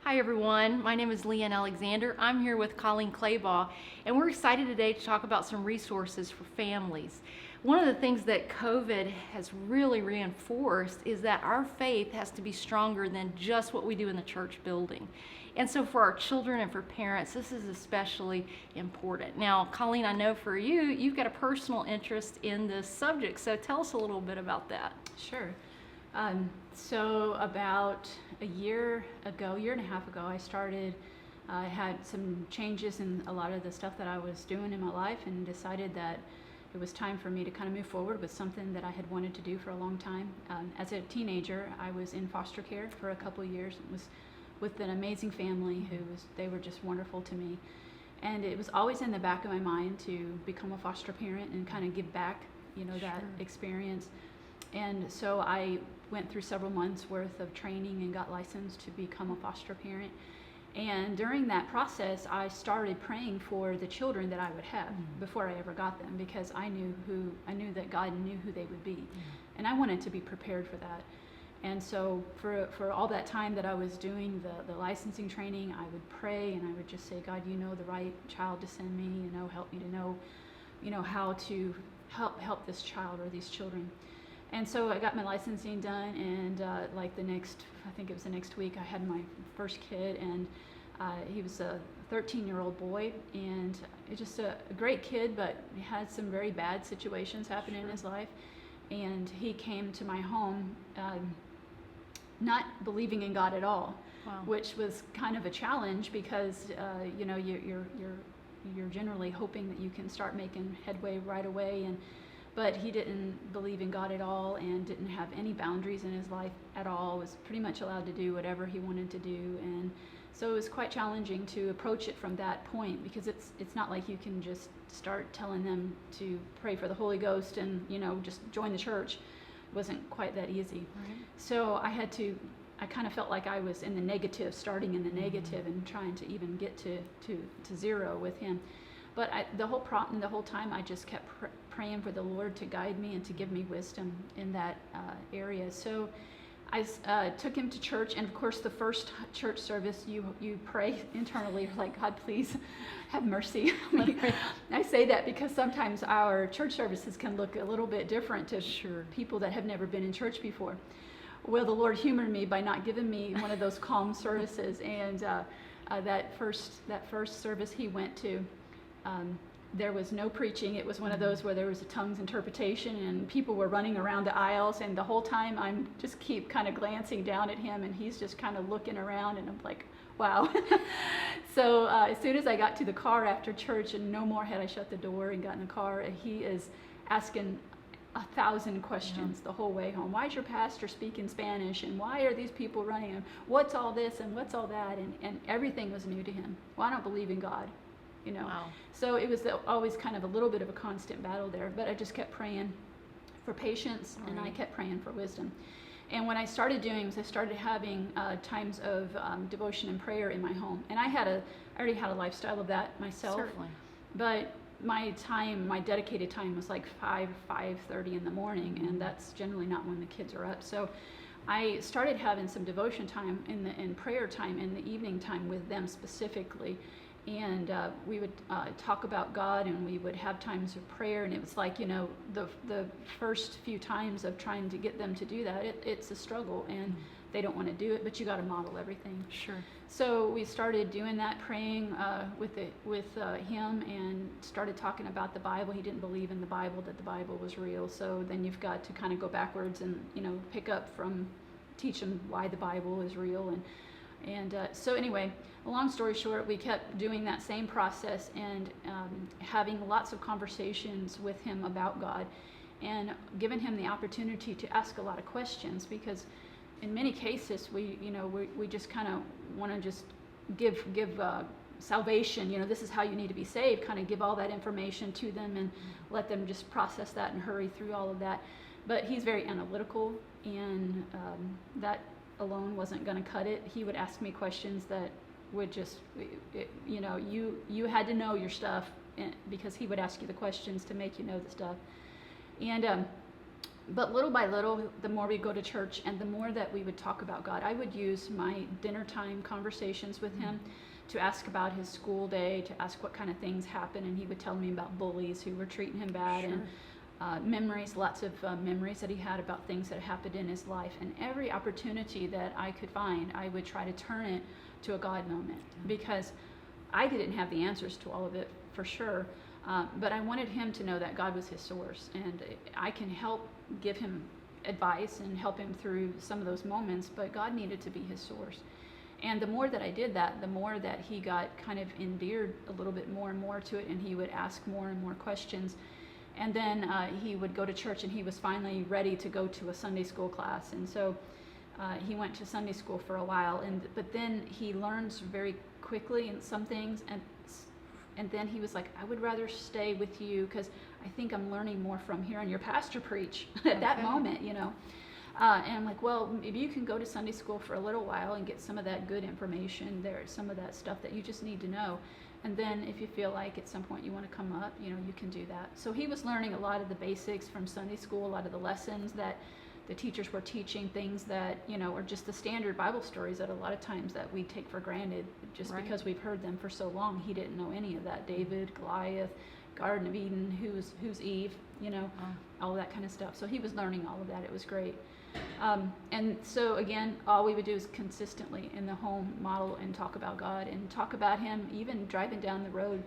Hi everyone, my name is Leanne Alexander. I'm here with Colleen Clabaugh, and we're excited today to talk about some resources for families. One of the things that COVID has really reinforced is that our faith has to be stronger than just what we do in the church building. And so for our children and for parents, this is especially important. Now, Colleen, I know for you, you've got a personal interest in this subject, so tell us a little bit about that. Sure. So about a year and a half ago, I had some changes in a lot of the stuff that I was doing in my life and decided that it was time for me to kind of move forward with something that I had wanted to do for a long time. As a teenager, I was in foster care for a couple of years. It was with an amazing family they were just wonderful to me. And it was always in the back of my mind to become a foster parent and kind of give back, that experience. And so I went through several months worth of training and got licensed to become a foster parent. And during that process, I started praying for the children that I would have before I ever got them, because I knew that God knew who they would be. And I wanted to be prepared for that. And so for all that time that I was doing the licensing training, I would pray and I would just say, God, you know the right child to send me, help me to know, how to help this child or these children. And so I got my licensing done, and I think it was the next week, I had my first kid, and he was a 13-year-old boy, and just a great kid, but he had some very bad situations happen in his life. And he came to my home not believing in God at all, Wow. which was kind of a challenge because you're generally hoping that you can start making headway right away, but he didn't believe in God at all and didn't have any boundaries in his life at all, was pretty much allowed to do whatever he wanted to do. And so it was quite challenging to approach it from that point, because it's not like you can just start telling them to pray for the Holy Ghost and just join the church. It wasn't quite that easy. Right. So I kind of felt like I was in the negative, starting in the negative and trying to even get to zero with him. But the whole time I just kept praying for the Lord to guide me and to give me wisdom in that area. So I took him to church, and of course the first church service you pray internally, like, God, please have mercy. I say that because sometimes our church services can look a little bit different to people that have never been in church before. Well, the Lord humored me by not giving me one of those calm services, and that first service he went to, there was no preaching. It was one of those where there was a tongues interpretation and people were running around the aisles, and the whole time I'm just keep kind of glancing down at him, and he's just kind of looking around, and I'm like, wow. So as soon as I got to the car after church, and no more had I shut the door and got in the car, he is asking 1,000 questions the whole way home. Why is your pastor speaking Spanish? And why are these people running? And what's all this and what's all that? And everything was new to him. Well, I don't believe in God. Wow. So it was always kind of a little bit of a constant battle there, but I just kept praying for patience, and I kept praying for wisdom. And what I started doing was I started having times of devotion and prayer in my home, and I already had a lifestyle of that myself. Certainly. But my dedicated time was like 5:30 in the morning, and that's generally not when the kids are up. So I started having some devotion time in prayer time in the evening time with them specifically. And we would talk about God, and we would have times of prayer, and it was like, the first few times of trying to get them to do that, it's a struggle, and they don't want to do it, but you got to model everything. Sure. So we started doing that, praying with him, and started talking about the Bible. He didn't believe in the Bible, that the Bible was real. So then you've got to kind of go backwards and pick up from, teach him why the Bible is real. And so anyway, long story short, we kept doing that same process and having lots of conversations with him about God, and giving him the opportunity to ask a lot of questions, because in many cases we just kind of want to just give salvation. This is how you need to be saved. Kind of give all that information to them and let them just process that and hurry through all of that. But he's very analytical, and that alone wasn't going to cut it. He would ask me questions that would just, you had to know your stuff, because he would ask you the questions to make you know the stuff. And But little by little, the more we go to church and the more that we would talk about God, I would use my dinner time conversations with him to ask about his school day, to ask what kind of things happened, and he would tell me about bullies who were treating him bad, Sure. and memories, lots of memories that he had about things that happened in his life. And every opportunity that I could find, I would try to turn it to a God moment, because I didn't have the answers to all of it for sure, but I wanted him to know that God was his source, and I can help give him advice and help him through some of those moments, but God needed to be his source. And the more that I did that, the more that he got kind of endeared a little bit more and more to it, and he would ask more and more questions. And then he would go to church, and he was finally ready to go to a Sunday school class. And so he went to Sunday school for a while, but then he learns very quickly in some things, and then he was like, I would rather stay with you because I think I'm learning more from hearing your pastor preach at that moment, you know. And I'm like, well, maybe you can go to Sunday school for a little while and get some of that good information there, some of that stuff that you just need to know. And then if you feel like at some point you want to come up, you know, you can do that. So he was learning a lot of the basics from Sunday school, a lot of the lessons that the teachers were teaching, things that, you know, are just the standard Bible stories that a lot of times that we take for granted just Right. because we've heard them for so long. He didn't know any of that. David, Goliath, Garden of Eden, who's Eve, you know, all that kind of stuff. So he was learning all of that. It was great. And so again, all we would do is consistently in the home model and talk about God and talk about him. Even driving down the road,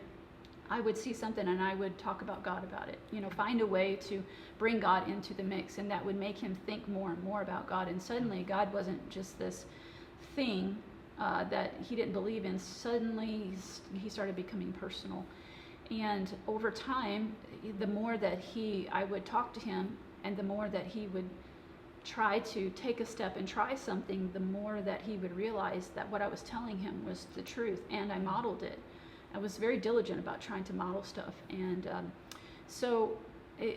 I would see something and I would talk about God about it, you know, find a way to bring God into the mix, and that would make him think more and more about God. And suddenly God wasn't just this thing that he didn't believe in. Suddenly he started becoming personal. And over time, the more that I would talk to him, and the more that he would try to take a step and try something, the more that he would realize that what I was telling him was the truth, and I modeled it. I was very diligent about trying to model stuff. And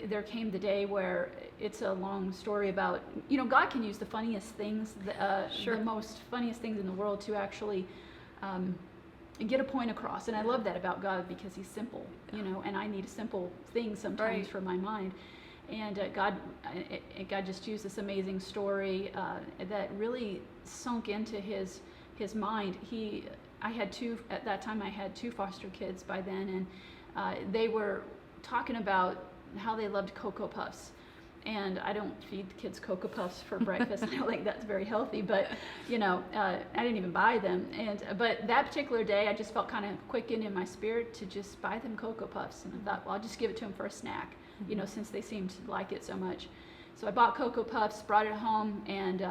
there came the day where it's a long story about, you know, God can use the funniest things, Sure. the most funniest things in the world to actually get a point across. And I love that about God, because he's simple, you know, and I need a simple thing sometimes Right. for my mind. And God just used this amazing story that really sunk into his mind. At that time I had two foster kids by then, and they were talking about how they loved Cocoa Puffs. And I don't feed the kids Cocoa Puffs for breakfast. I don't think that's very healthy, but you know, I didn't even buy them. But that particular day, I just felt kind of quickened in my spirit to just buy them Cocoa Puffs. And I thought, well, I'll just give it to them for a snack, you know, since they seemed to like it so much. So I bought Cocoa Puffs, brought it home, and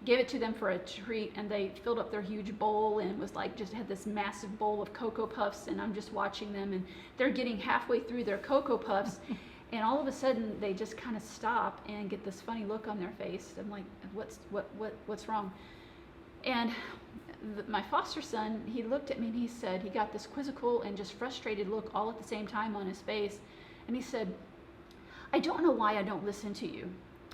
gave it to them for a treat. And they filled up their huge bowl, and was like, just had this massive bowl of Cocoa Puffs. And I'm just watching them, and they're getting halfway through their Cocoa Puffs. And all of a sudden, they just kind of stop and get this funny look on their face. I'm like, what's wrong? And my foster son, he looked at me and he said, he got this quizzical and just frustrated look all at the same time on his face. And he said, I don't know why I don't listen to you.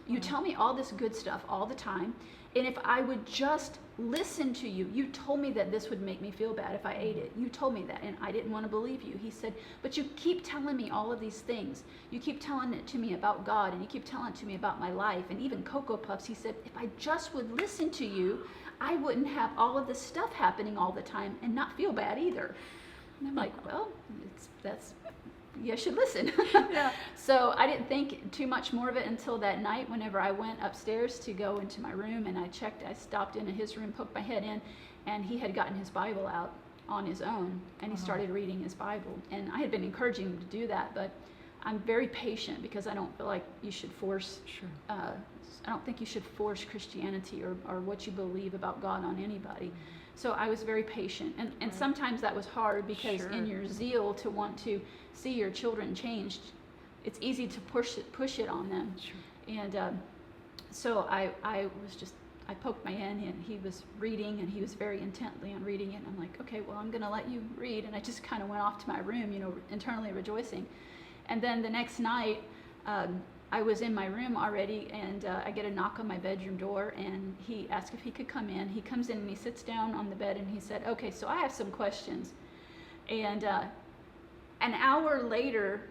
You tell me all this good stuff all the time. And if I would just listen to you, you told me that this would make me feel bad if I ate it. You told me that, and I didn't want to believe you. He said, but you keep telling me all of these things. You keep telling it to me about God, and you keep telling it to me about my life, and even Cocoa Puffs. He said, if I just would listen to you, I wouldn't have all of this stuff happening all the time and not feel bad either. And I'm like, well, you should listen. Yeah. So I didn't think too much more of it until that night, whenever I went upstairs to go into my room, and I stopped into his room, poked my head in, and he had gotten his Bible out on his own, and he started reading his Bible. And I had been encouraging him to do that, but I'm very patient, because I don't feel like you should force, Sure. I don't think you should force Christianity or what you believe about God on anybody. So I was very patient, and Right. sometimes that was hard, because Sure. in your zeal to want to see your children changed, it's easy to push it on them. Sure. And so I poked my head in, and he was reading, and he was very intently on reading it. And I'm like, okay, well, I'm going to let you read. And I just kind of went off to my room, you know, internally rejoicing. And then the next night, I was in my room already, and I get a knock on my bedroom door, and he asked if he could come in. He comes in and he sits down on the bed, and he said, okay, so I have some questions. And an hour later,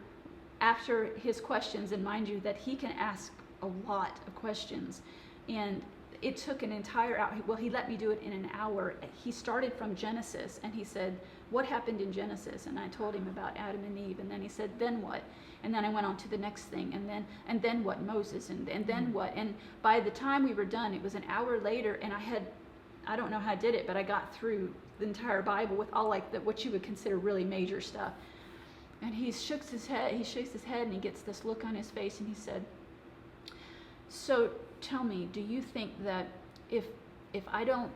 after his questions, and mind you that he can ask a lot of questions. And it took an entire hour. Well, he let me do it in an hour. He started from Genesis, and he said, what happened in Genesis? And I told him about Adam and Eve, and then he said, then what? And then I went on to the next thing, and then what? Moses, and then what? And by the time we were done, it was an hour later, and I don't know how I did it, but I got through the entire Bible with all like what you would consider really major stuff. And he shakes his head, and he gets this look on his face, and he said, so tell me, do you think that if I don't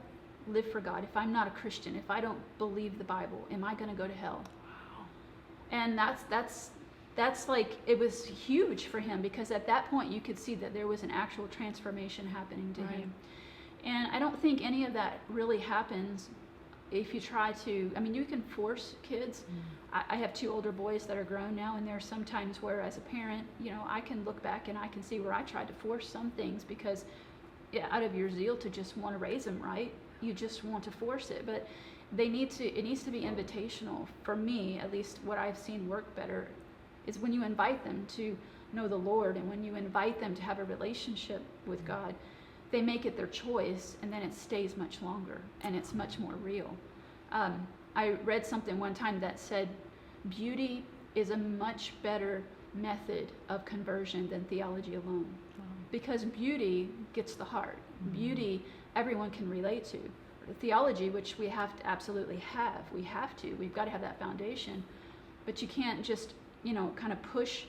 live for God, if I'm not a Christian, if I don't believe the Bible, am I going to go to hell? Wow. And that's like, it was huge for him, because at that point you could see that there was an actual transformation happening to him. And I don't think any of that really happens if you try to, I mean, you can force kids. I have 2 older boys that are grown now, and there are some times where as a parent, I can look back and I can see where I tried to force some things because out of your zeal to just want to raise them right, you just want to force it. But it needs to be invitational. For me, at least what I've seen work better is when you invite them to know the Lord, and when you invite them to have a relationship with God, they make it their choice, and then it stays much longer, and it's much more real. I read something one time that said beauty is a much better method of conversion than theology alone. Because beauty gets the heart. Beauty everyone can relate to. Theology, which we have to absolutely have, we've got to have that foundation, but you can't just kind of push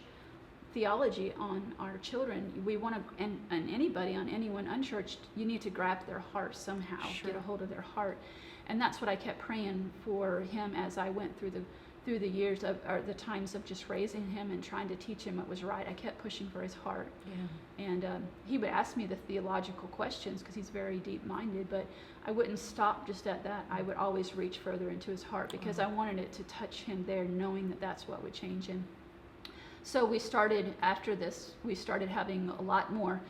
theology on our children. We want to, and anybody, on anyone unchurched, you need to grab their heart somehow. Sure. Get a hold of their heart. And that's what I kept praying for him as I went through the years of, or the times of just raising him and trying to teach him what was right. I kept pushing for his heart. Yeah. And he would ask me the theological questions because he's very deep-minded, but I wouldn't stop just at that. I would always reach further into his heart because I wanted it to touch him there, knowing that that's what would change him. So after this, we started having a lot more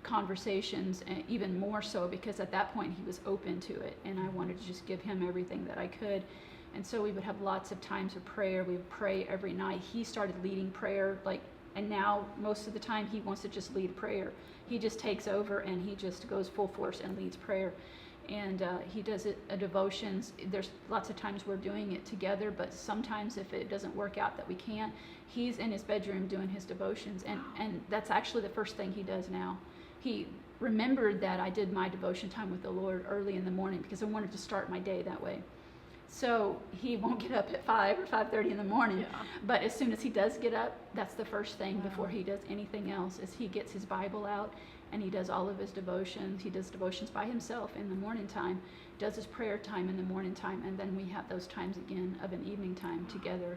conversations, and even more so because at that point he was open to it, and I wanted to just give him everything that I could. And so we would have lots of times of prayer. We would pray every night. He started leading prayer, and now most of the time he wants to just lead prayer. He just takes over and he just goes full force and leads prayer. And he does it devotions. There's lots of times we're doing it together, but sometimes if it doesn't work out that we can't, he's in his bedroom doing his devotions, and that's actually the first thing he does now. He remembered that I did my devotion time with the Lord early in the morning because I wanted to start my day that way. So he won't get up at 5 or 5:30 in the morning, but as soon as he does get up, that's the first thing before he does anything else is he gets his Bible out and he does all of his devotions. He does devotions by himself in the morning time, does his prayer time in the morning time, and then we have those times again of an evening time together.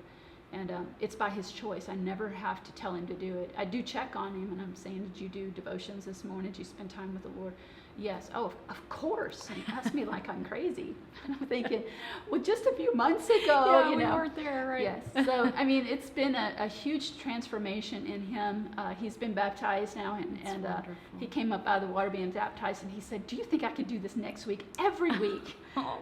And it's by his choice. I never have to tell him to do it. I do check on him, and I'm saying, did you do devotions this morning? Did you spend time with the Lord? Yes. Oh, of course. And he asks me like I'm crazy. And I'm thinking, well, just a few months ago, we weren't there, right? Yes. So, I mean, it's been a huge transformation in him. He's been baptized now, and he came up out of the water being baptized, and he said, do you think I could do this next week, every week?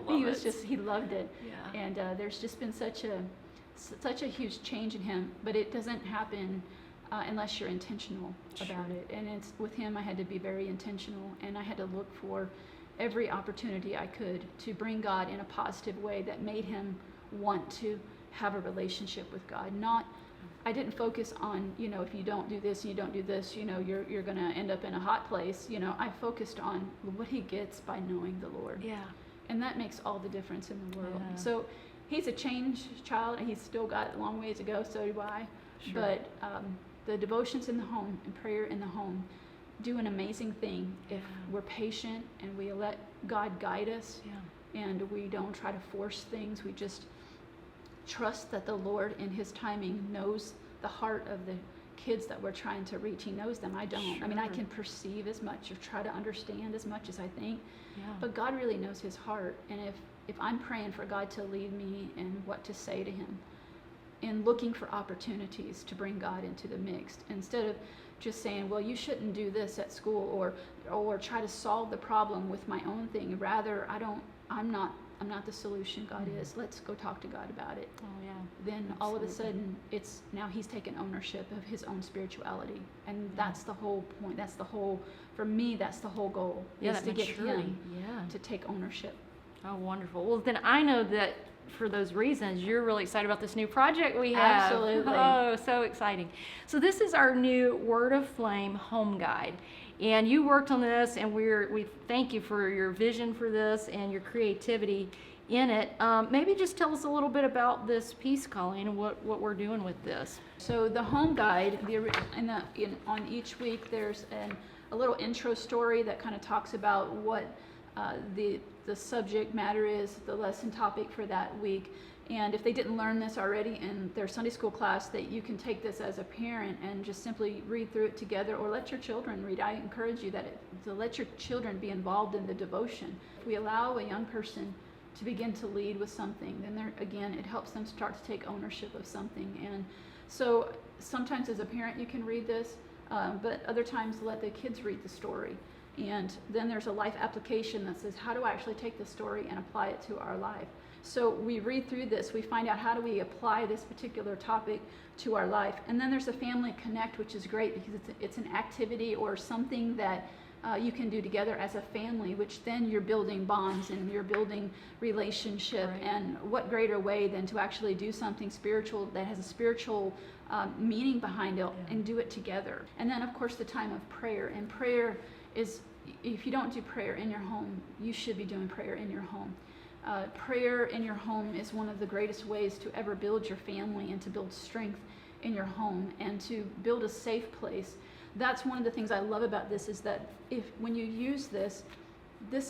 He loved it. Yeah. And there's just been such a huge change in him, but it doesn't happen unless you're intentional about it. And it's with him, I had to be very intentional, and I had to look for every opportunity I could to bring God in a positive way that made him want to have a relationship with God. I didn't focus on, if you don't do this and you don't do this, you're going to end up in a hot place. I focused on what he gets by knowing the Lord. Yeah. And that makes all the difference in the world. Yeah. So he's a changed child, and he's still got a long ways to go, so do I. Sure. But the devotions in the home and prayer in the home do an amazing thing if we're patient and we let God guide us, and we don't try to force things. We just trust that the Lord in his timing knows the heart of the kids that we're trying to reach. He knows them. I don't. Sure. I mean, I can perceive as much or try to understand as much as I think, but God really knows his heart. And if I'm praying for God to lead me in what to say to him, and looking for opportunities to bring God into the mix, instead of just saying, well, you shouldn't do this at school, or try to solve the problem with my own thing. Rather, I'm not the solution, God is. Let's go talk to God about it. Oh yeah. Then all of a Absolutely. sudden, it's now he's taken ownership of his own spirituality, and Yeah. that's the whole point. That's the whole, for me, that's the whole goal, Yeah, is that to get maturity. him Yeah. to take ownership. Oh, wonderful. Well, then I know that for those reasons, you're really excited about this new project we have. Absolutely. Oh, so exciting. So this is our new Word Aflame Home Guide. And you worked on this, and we thank you for your vision for this and your creativity in it. Maybe just tell us a little bit about this piece, Colleen, and what we're doing with this. So the home guide, on each week, there's a little intro story that kind of talks about what the subject matter is, the lesson topic for that week. And if they didn't learn this already in their Sunday school class, that you can take this as a parent and just simply read through it together, or let your children read. I encourage you to let your children be involved in the devotion. If we allow a young person to begin to lead with something, then again, it helps them start to take ownership of something. And so sometimes as a parent you can read this, but other times let the kids read the story. And then there's a life application that says, how do I actually take this story and apply it to our life? So we read through this, we find out how do we apply this particular topic to our life. And then there's a family connect, which is great because it's an activity or something that you can do together as a family, which then you're building bonds and you're building relationship. Right. And what greater way than to actually do something spiritual that has a spiritual meaning behind it, and do it together. And then of course the time of prayer. And prayer is, if you don't do prayer in your home, you should be doing prayer in your home. Prayer in your home is one of the greatest ways to ever build your family and to build strength in your home and to build a safe place. That's one of the things I love about this, is that when you use this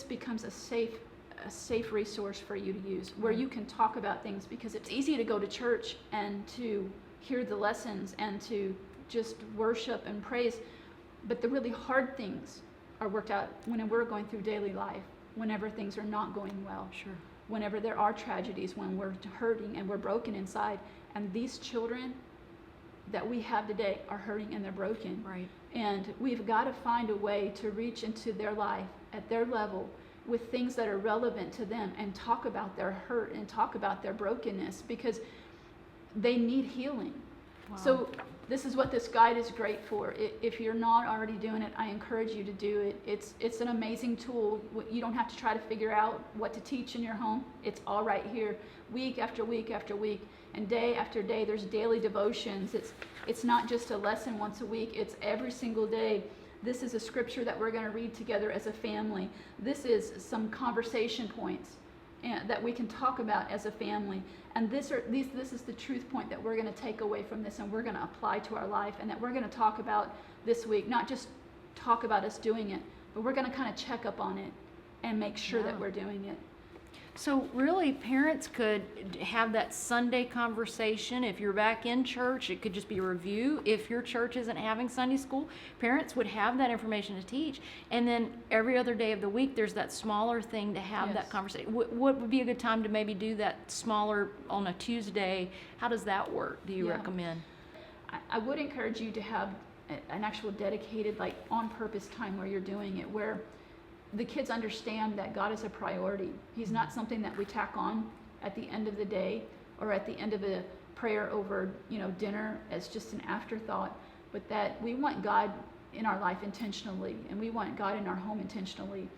becomes a safe resource for you to use, where you can talk about things, because it's easy to go to church and to hear the lessons and to just worship and praise, but the really hard things are worked out when we're going through daily life, whenever things are not going well. Sure. Whenever there are tragedies, when we're hurting and we're broken inside. And these children that we have today are hurting and they're broken. Right. And we've got to find a way to reach into their life at their level with things that are relevant to them and talk about their hurt and talk about their brokenness, because they need healing. Wow. So this is what this guide is great for. If you're not already doing it, I encourage you to do it. It's an amazing tool. You don't have to try to figure out what to teach in your home. It's all right here, week after week after week, and day after day. There's daily devotions. It's not just a lesson once a week. It's every single day. This is a scripture that we're going to read together as a family. This is some conversation points that we can talk about as a family. And this is the truth point that we're going to take away from this and we're going to apply to our life, and that we're going to talk about this week. Not just talk about us doing it, but we're going to kind of check up on it and make sure that we're doing it. So really, parents could have that Sunday conversation. If you're back in church, it could just be a review. If your church isn't having Sunday school, parents would have that information to teach. And then every other day of the week, there's that smaller thing to have that conversation. What would be a good time to maybe do that smaller on a Tuesday? How does that work, do you recommend? I would encourage you to have an actual dedicated, like on purpose time where you're doing it, where the kids understand that God is a priority. He's not something that we tack on at the end of the day or at the end of a prayer over, dinner as just an afterthought, but that we want God in our life intentionally, and we want God in our home intentionally.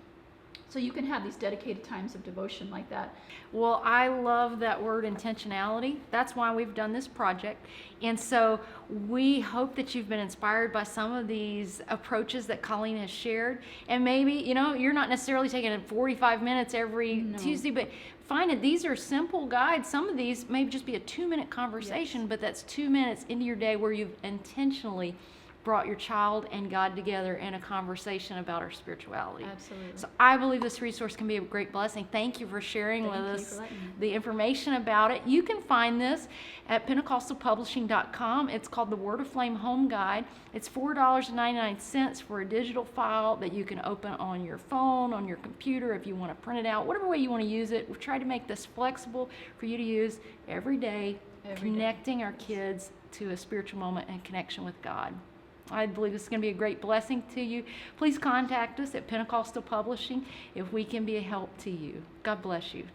So you can have these dedicated times of devotion like that. Well, I love that word, intentionality. That's why we've done this project. And so we hope that you've been inspired by some of these approaches that Colleen has shared. And maybe, you're not necessarily taking 45 minutes every Tuesday, but find it. These are simple guides. Some of these may just be a 2-minute conversation, but that's 2 minutes into your day where you've intentionally brought your child and God together in a conversation about our spirituality. Absolutely. So I believe this resource can be a great blessing. Thank you for sharing with us the information about it. You can find this at pentecostalpublishing.com. It's called the Word Aflame Home Guide. It's $4.99 for a digital file that you can open on your phone, on your computer, if you want to print it out, whatever way you want to use it. We've tried to make this flexible for you to use every day, connecting our kids to a spiritual moment and connection with God. I believe this is going to be a great blessing to you. Please contact us at Pentecostal Publishing if we can be a help to you. God bless you.